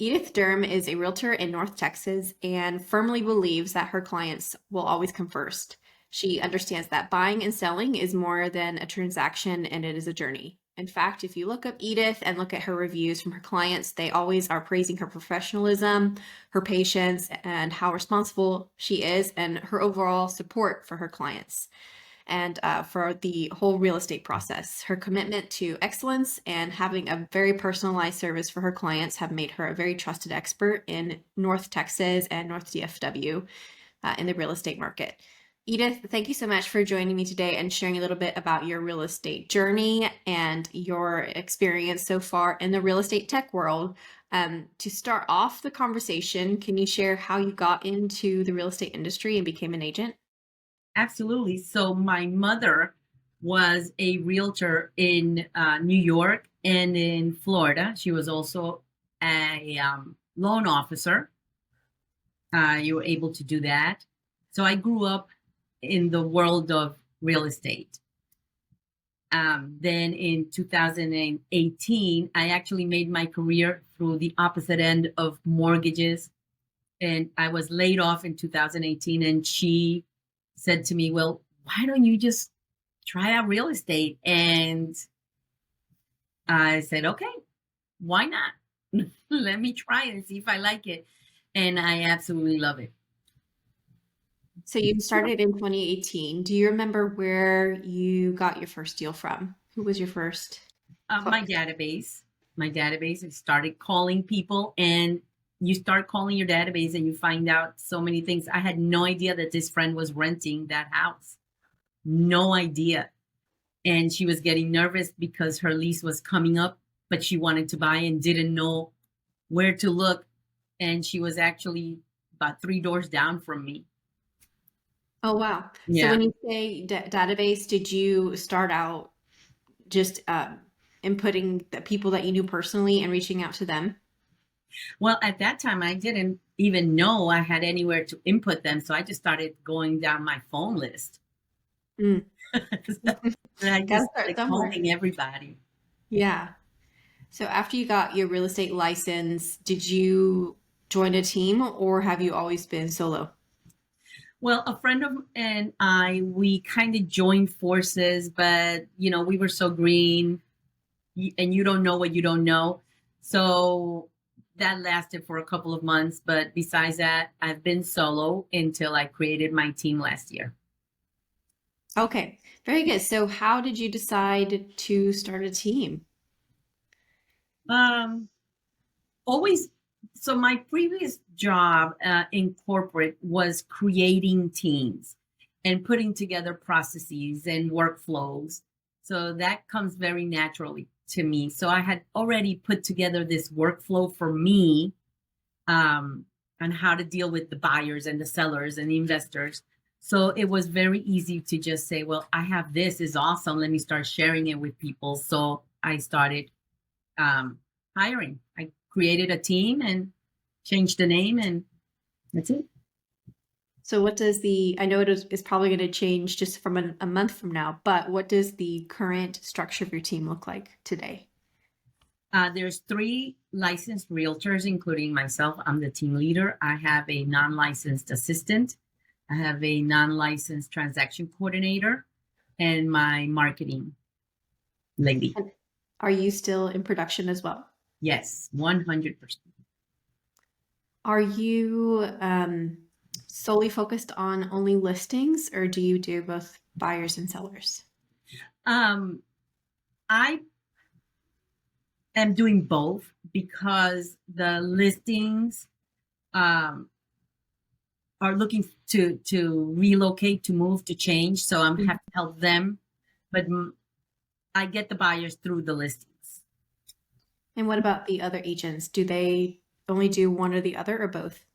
Edith Durm is a realtor in North Texas and firmly believes that her clients will always come first. She understands that buying and selling is more than a transaction and it is a journey. In fact, if you look up Edith and look at her reviews from her clients, they always are praising her professionalism, her patience, and how responsible she is, and her overall support for her clients and for the whole real estate process. Her commitment to excellence and having a very personalized service for her clients have made her a very trusted expert in North Texas and North DFW in the real estate market. Edith, thank you so much for joining me today and sharing a little bit about your real estate journey and your experience so far in the real estate tech world. To start off the conversation, can you share how you got into the real estate industry and became an agent? Absolutely. So my mother was a realtor in New York and in Florida. She was also a loan officer. You were able to do that. So I grew up in the world of real estate. Then in 2018, I actually made my career through the opposite end of mortgages. And I was laid off in 2018, and she said to me, well, why don't you just try out real estate? And I said, okay, why not? Let me try it and see if I like it. And I absolutely love it. So you started in 2018. Do you remember where you got your first deal from? Who was your first? My database. I started calling people, and you start calling your database and you find out so many things. I had no idea that this friend was renting that house. No idea. And she was getting nervous because her lease was coming up, but she wanted to buy and didn't know where to look. And she was actually about 3 doors down from me. Oh, wow. So Yeah. when you say database, did you start out just inputting the people that you knew personally and reaching out to them? Well, at that time, I didn't even know I had anywhere to input them. So I just started going down my phone list. Mm. So I Gotta just start started somewhere. calling everybody. Yeah. So after you got your real estate license, did you join a team or have you always been solo? Well, a friend of and we kind of joined forces, but we were so green, and you don't know what you don't know. So that lasted for a couple of months. But besides that, I've been solo until I created my team last year. Okay, very good. So how did you decide to start a team? Um, Always. So my previous job in corporate was creating teams and putting together processes and workflows. So that comes very naturally to me. So I had already put together this workflow for me on how to deal with the buyers and the sellers and the investors. So it was very easy to just say, well, I have this is awesome. Let me start sharing it with people. So I started hiring. I created a team and changed the name, and that's it. So what does I know it's probably going to change just from a month from now, but what does the current structure of your team look like today? There's 3 licensed realtors, including myself. I'm the team leader. I have a non-licensed assistant. I have a non-licensed transaction coordinator and my marketing lady. Are you still in production as well? Yes, 100%. Are you solely focused on only listings, or do you do both buyers and sellers? I am doing both because the listings are looking to relocate, to move, to change. So I'm have to help them, but I get the buyers through the listings. And what about the other agents? Do they only do one or the other or both?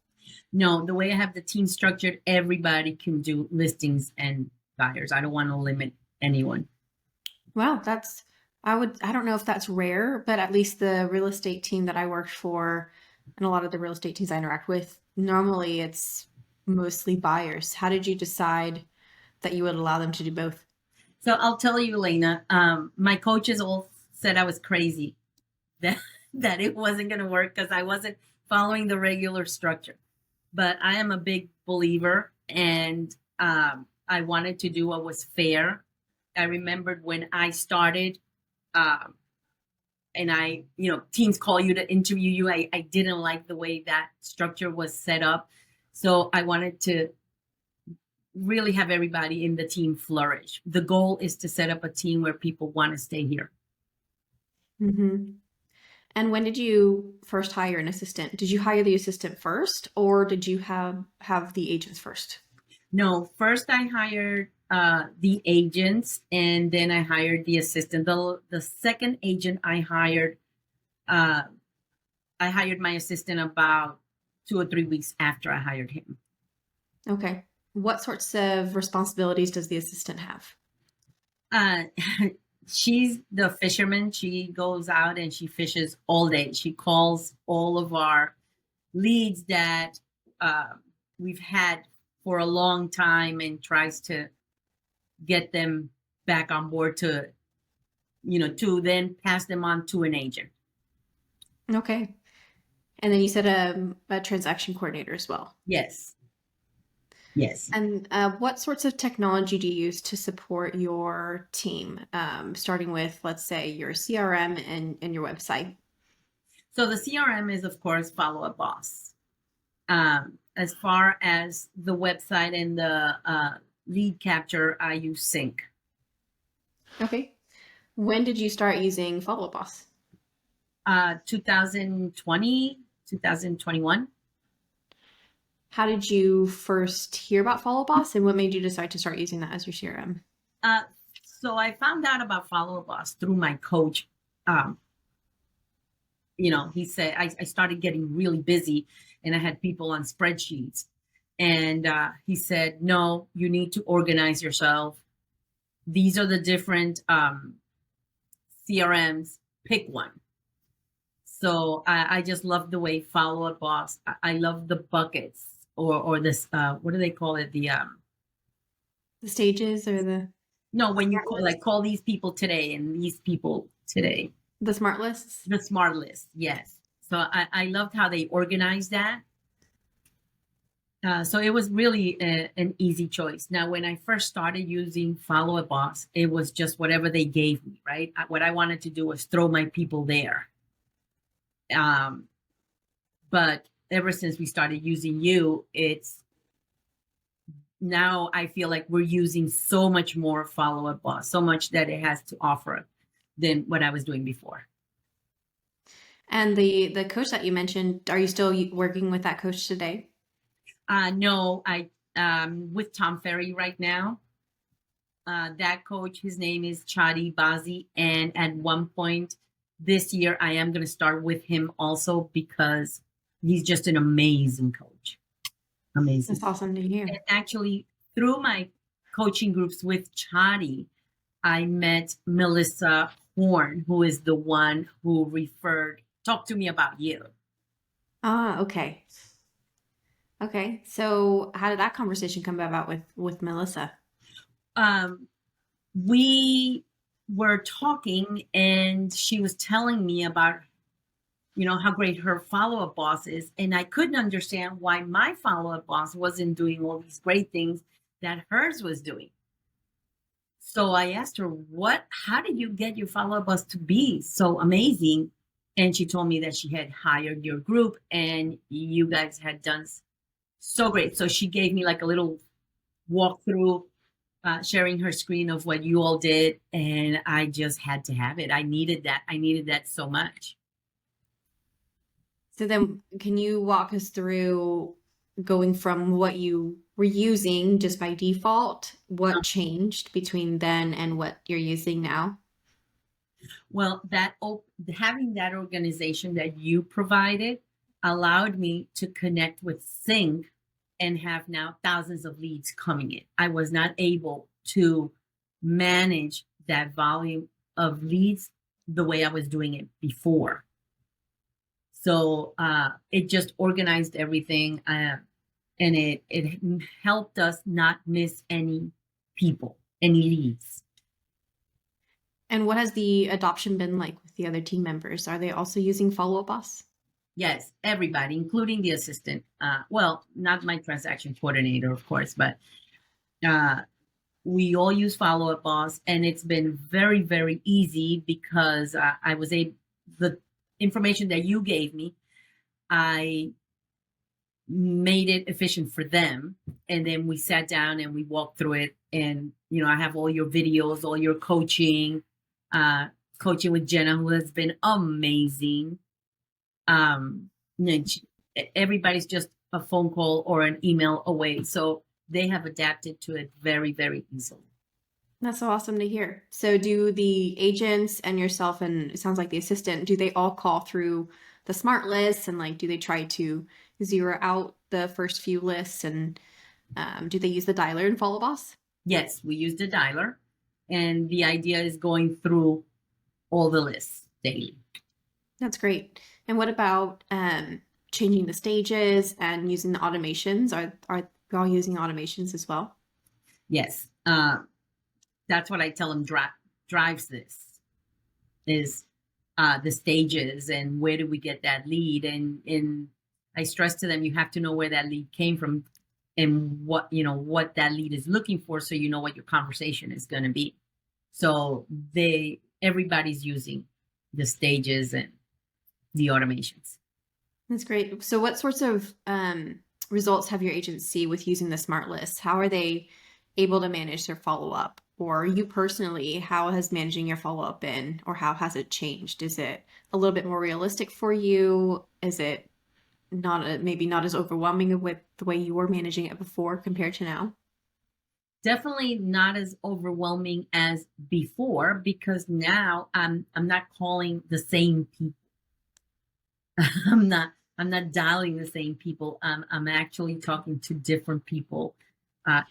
No, the way I have the team structured, everybody can do listings and buyers. I don't want to limit anyone. Well, I don't know if that's rare, but at least the real estate team that I worked for and a lot of the real estate teams I interact with, normally it's mostly buyers. How did you decide that you would allow them to do both? So I'll tell you, Elena, my coaches all said I was crazy. That that it wasn't going to work because I wasn't following the regular structure. But I am a big believer, and I wanted to do what was fair. I remembered when I started, um, and teams call you to interview you. I didn't like the way that structure was set up. So I wanted to really have everybody in the team flourish. The goal is to set up a team where people want to stay here. Mm-hmm. And when did you first hire an assistant? Did you hire the assistant first, or did you have the agents first? No, first I hired the agents, and then I hired the assistant. The second agent uh, I hired my assistant about 2 or 3 weeks after I hired him. Okay. What sorts of responsibilities does the assistant have? Uh, she's the fisherman. She goes out and she fishes all day. She calls all of our leads that uh, we've had for a long time and tries to get them back on board to then pass them on to an agent. Okay. And then you said a transaction coordinator as well. Yes. Yes. And what sorts of technology do you use to support your team? Starting with, let's say, your CRM and your website. So the CRM is, of course, Follow Up Boss. As far as the website and the lead capture, I use Sync. Okay. When did you start using Follow Up Boss? 2020, 2021. How did you first hear about Follow Up Boss, and what made you decide to start using that as your CRM? So I found out about Follow Up Boss through my coach. He said I started getting really busy and I had people on spreadsheets. And he said, no, you need to organize yourself. These are the different CRMs. Pick one. So I just love the way Follow Up Boss. I love the buckets or this. What do they call it? The stages or the no, when you call these people today and these people today. The smart lists? The smart list, yes. So I loved how they organized that. So it was really an easy choice. Now, when I first started using Follow Up Boss, it was just whatever they gave me, right? What I wanted to do was throw my people there. But ever since we started using you, now I feel like we're using so much more Follow Up Boss, so much that it has to offer than what I was doing before. And the coach that you mentioned, are you still working with that coach today? No, with Tom Ferry right now. That coach, his name is Chadi Bazi. And at one point this year, I am going to start with him also because he's just an amazing coach. Amazing. That's awesome to hear. And actually, through my coaching groups with Chadi, I met Melissa Horn, who is the one who talked to me about you. Okay. Okay. So how did that conversation come about with Melissa? We were talking and she was telling me about, how great her follow-up boss is. And I couldn't understand why my follow-up boss wasn't doing all these great things that hers was doing. So I asked her, how did you get your follow-up boss to be so amazing? And she told me that she had hired your group and you guys had done so great. So she gave me like a little walkthrough, sharing her screen of what you all did. And I just had to have it. I needed that. I needed that so much. So then can you walk us through going from what you were using just by default, what changed between then and what you're using now? Well, having that organization that you provided allowed me to connect with Sync and have now thousands of leads coming in. I was not able to manage that volume of leads the way I was doing it before. So it just organized everything and it helped us not miss any people, any leads. And what has the adoption been like with the other team members? Are they also using Follow Up Boss? Yes, everybody, including the assistant. Well, not my transaction coordinator, of course, but uh, we all use Follow Up Boss, and it's been very, very easy because I was able, the information that you gave me, I made it efficient for them. And then we sat down and we walked through it. And, I have all your videos, all your coaching, uh, coaching with Jenna, who has been amazing. Um, Everybody's just a phone call or an email away. So they have adapted to it very, very easily. That's so awesome to hear. So do the agents and yourself, and it sounds like the assistant, do they all call through the smart lists, and like do they try to zero out the first few lists, and do they use the dialer in Follow Boss? Yes, we use the dialer, and the idea is going through all the lists daily. That's great. And what about changing the stages and using the automations? Are y'all using automations as well? Yes. That's what I tell them drives this is the stages and where do we get that lead. And I stress to them, you have to know where that lead came from and what that lead is looking for. So you know what your conversation is going to be. So everybody's using the stages and the automations. That's great. So what sorts of results have your agents see with using the smart lists? How are they able to manage their follow-up? Or you personally, how has managing your follow-up been, or how has it changed? Is it a little bit more realistic for you? Is it maybe not as overwhelming with the way you were managing it before compared to now? Definitely not as overwhelming as before because now I'm not calling the same people. I'm not dialing the same people. I'm actually talking to different people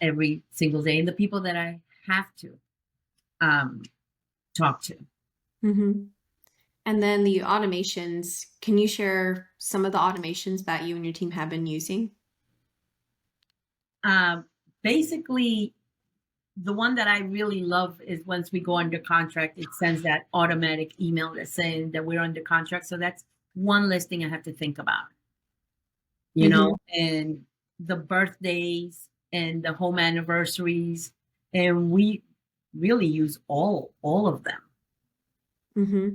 every single day, and the people that I have to talk to. Mm-hmm. And then the automations, can you share some of the automations that you and your team have been using? Basically, the one that I really love is once we go under contract, it sends that automatic email that's saying that we're under contract. So that's one less thing I have to think about, and the birthdays and the home anniversaries. And we really use all of them. Mm-hmm.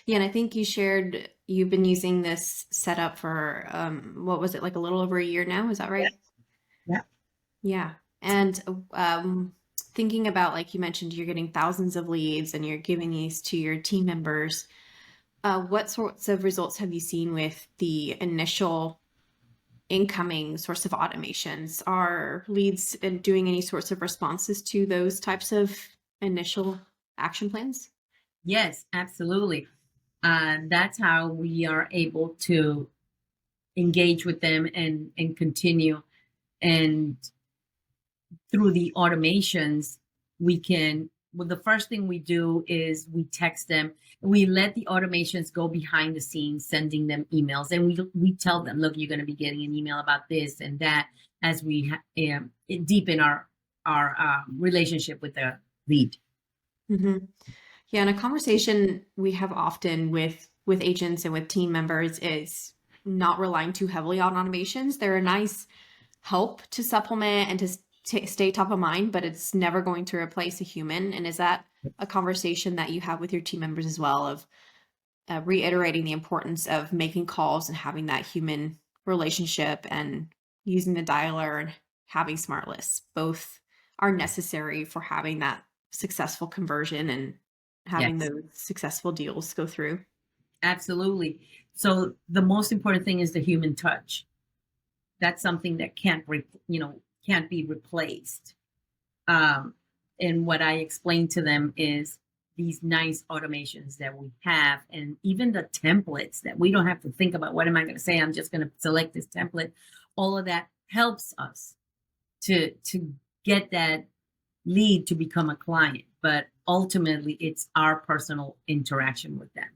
Yeah, and I think you shared you've been using this setup for what was it, like a little over a year now? Is that right? Yeah. Yeah. And thinking about, like you mentioned, you're getting thousands of leads and you're giving these to your team members. What sorts of results have you seen with the initial incoming source of automations? Are leads doing any sorts of responses to those types of initial action plans? Yes, absolutely. That's how we are able to engage with them and continue. And through the automations, the first thing we do is we text them. We let the automations go behind the scenes, sending them emails. And we tell them, look, you're going to be getting an email about this and that as we deepen our relationship with the lead. Mm-hmm. Yeah, and a conversation we have often with agents and with team members is not relying too heavily on automations. They're a nice help to supplement and to stay top of mind, but it's never going to replace a human. And is that a conversation that you have with your team members as well, of reiterating the importance of making calls and having that human relationship and using the dialer and having smart lists? Both are necessary for having that successful conversion and having Yes, those successful deals go through. absolutely. So the most important thing is the human touch. That's something that can't be replaced. And what I explain to them is these nice automations that we have, and even the templates that we don't have to think about, what am I going to say? I'm just going to select this template. All of that helps us to get that lead to become a client. But ultimately, it's our personal interaction with them.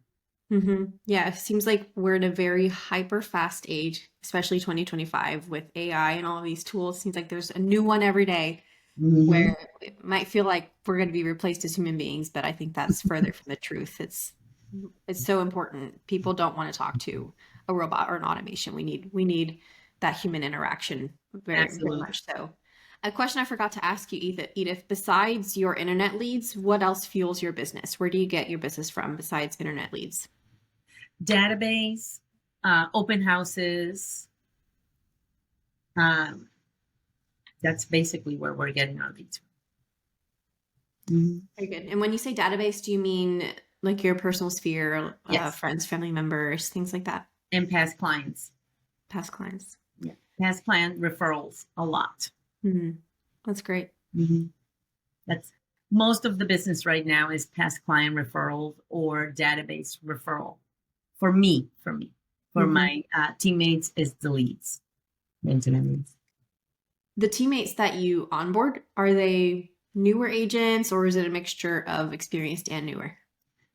Mm-hmm. Yeah, it seems like we're in a very hyper fast age, especially 2025 with AI and all of these tools. Seems like there's a new one every day Mm-hmm. where it might feel like we're going to be replaced as human beings, but I think that's further from the truth. It's so important. People don't want to talk to a robot or an automation. We need that human interaction very, very Absolutely. much so. A question I forgot to ask you, Edith, besides your internet leads, what else fuels your business? Where do you get your business from besides internet leads? Database, open houses. Um, that's basically where we're getting our leads from. Very good. And when you say database, do you mean like your personal sphere, Yes. friends, family members, things like that? And past clients. Past clients. Yeah. Past client referrals a lot. That's great. That's most of the business right now is past client referrals or database referral. For me. For my teammates is the leads. Internet leads. The teammates that you onboard, are they newer agents or is it a mixture of experienced and newer?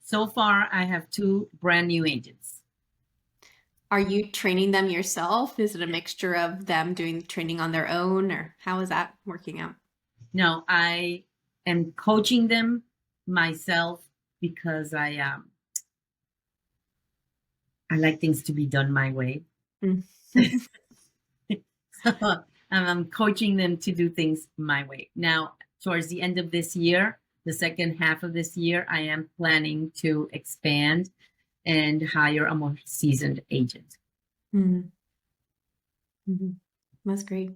So far, I have 2 brand new agents. Are you training them yourself? Is it a mixture of them doing training on their own, or how is that working out? No, I am coaching them myself because I like things to be done my way. So I'm coaching them to do things my way. Now, towards the end of this year, the second half of this year, I am planning to expand and hire a more seasoned agent. That's great.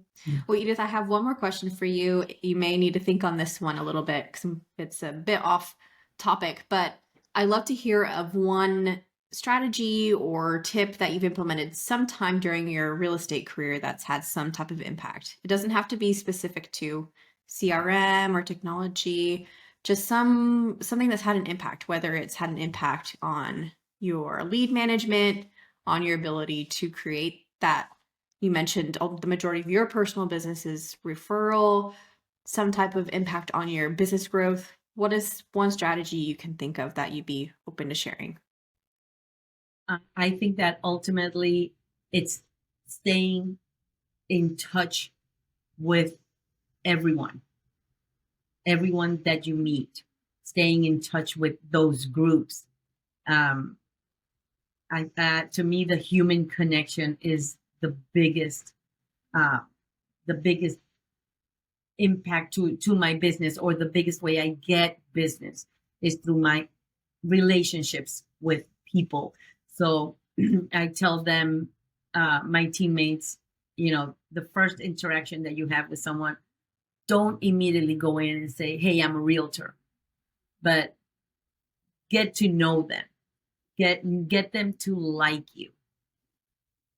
Well, Edith, I have one more question for you. You may need to think on this one a little bit because it's a bit off topic, but I'd love to hear of one strategy or tip that you've implemented sometime during your real estate career that's had some type of impact. It doesn't have to be specific to CRM or technology, just something that's had an impact, whether it's had an impact on your lead management, on your ability to create that. You mentioned the majority of your personal business is referral, some type of impact on your business growth. What is one strategy you can think of that you'd be open to sharing? I think that ultimately it's staying in touch with everyone that you meet, staying in touch with those groups. To me, the human connection is the biggest impact to my business, or the biggest way I get business is through my relationships with people. So I tell them, my teammates, the first interaction that you have with someone, don't immediately go in and say, hey, I'm a realtor, but get to know them, get them to like you.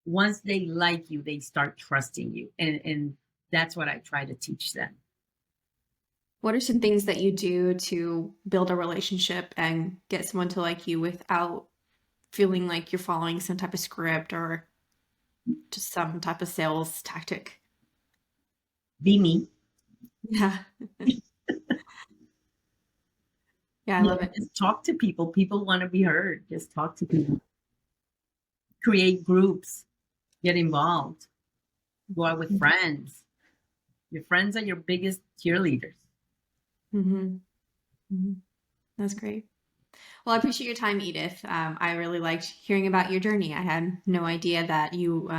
Once they like you, they start trusting you. And that's what I try to teach them. What are some things that you do to build a relationship and get someone to like you without feeling like you're following some type of script or just some type of sales tactic? Be me. Yeah. Yeah, I love it. Just talk to people. People want to be heard. Just talk to people. Create groups. Get involved. Go out with friends. Your friends are your biggest cheerleaders. That's great. Well, I appreciate your time, Edith. I really liked hearing about your journey. I had no idea that you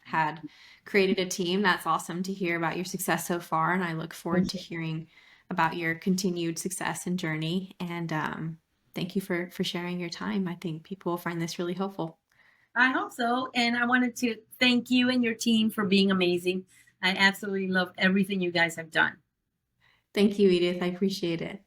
had created a team. That's awesome to hear about your success so far, and I look forward to hearing about your continued success and journey. And thank you for sharing your time. I think people will find this really helpful. I hope so. And I wanted to thank you and your team for being amazing. I absolutely love everything you guys have done. Thank you, Edith. I appreciate it.